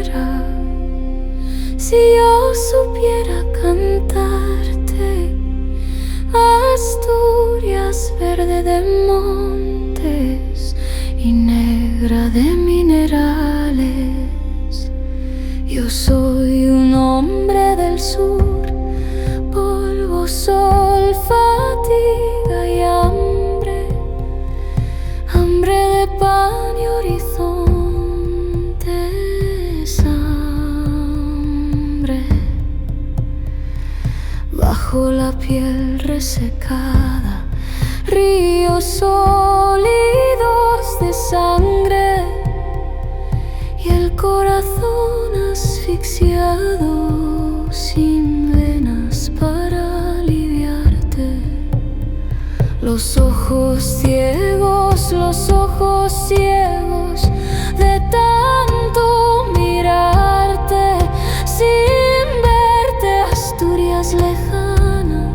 fuera, si yo supiera cantarte. Asturias, verde de montes y negra de minerales. Yo soy un hombre del sur, polvo, sol, fatiga y hambre, hambre de pan y horizontes, hambre. Bajo la piel resecada, ríos sólidos de sangre y el corazón asfixiado, sin venas para aliviarte. Los ojos ciegos de tanto mirarte, sin verte. Asturias lejana,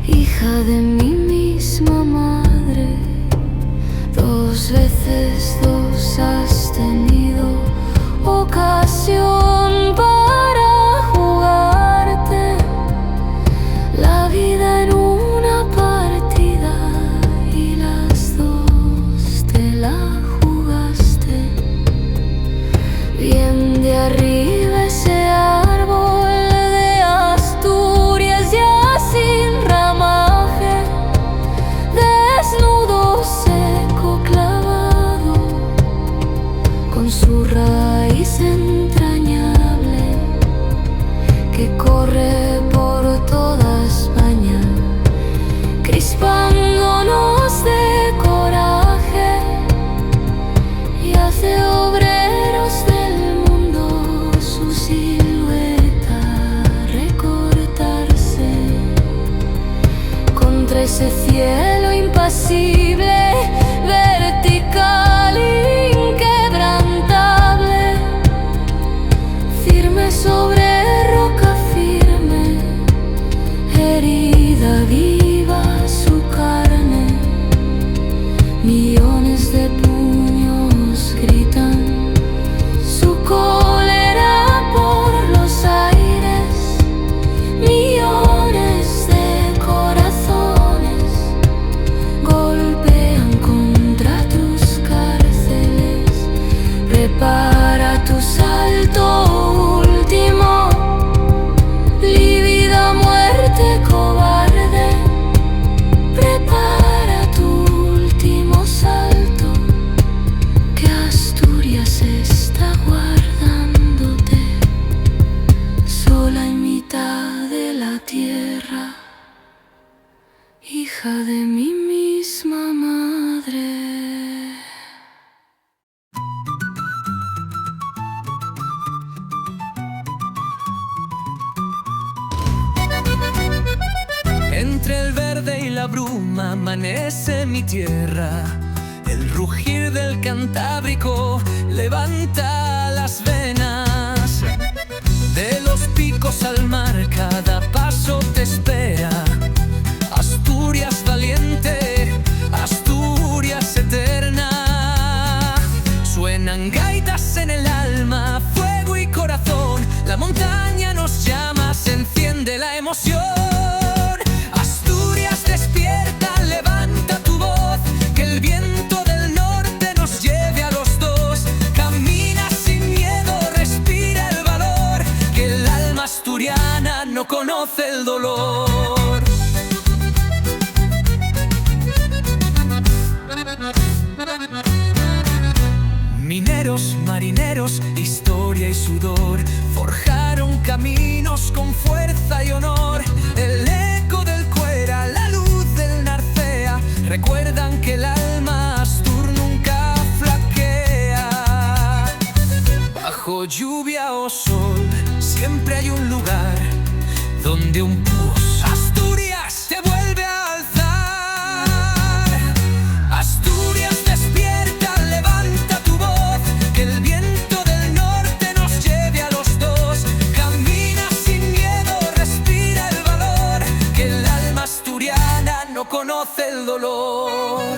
hija de mi misma madre. Dos veces dos has tenido ocasión para jugarte la vida en una partida y las dos te la jugaste. Bien de arriba ese árbol de Asturias ya sin ramaje, desnudo, seco, clavado, con su raíz entrañable que corre por toda España, crispándonos de coraje y hace obreros del mundo su silueta recortarse contra ese cielo impasible, vertical, inquebrantable, firme sobre roca firme, herida viva su carne. Millones de puños gritan su cólera por los aires, millones de corazones golpean contra tus cárceles. Prepara tu salto último, lívida muerte cobarde. Prepara tu último salto, que Asturias está guardándote, sola en mitad de la tierra, hija de mi misma madre. Entre el verde y la bruma amanece mi tierra. El rugir del Cantábrico levanta las venas. De los picos al mar cada paso te espera. Asturias valiente, Asturias eterna. Suenan gaitas en el alma, fuego y corazón. La montaña nos llama, se enciende la emoción. Asturias despierta, levanta tu voz, que el viento del norte nos lleve a los dos. Camina sin miedo, respira el valor, que el alma asturiana no conoce el dolor. Mineros, marineros, historia y sudor forjaron caminos con fuerza y honor. El eco del Cuera, la luz del Narcea recuerdan que el alma astur nunca flaquea. Bajo lluvia o sol siempre hay un lugar donde un pus Asturias te vuelve a alzar. Asturias despierta, levanta tu voz, que el viento del norte nos lleve a los dos. Camina sin miedo, respira el valor, que el alma asturiana no conoce el dolor.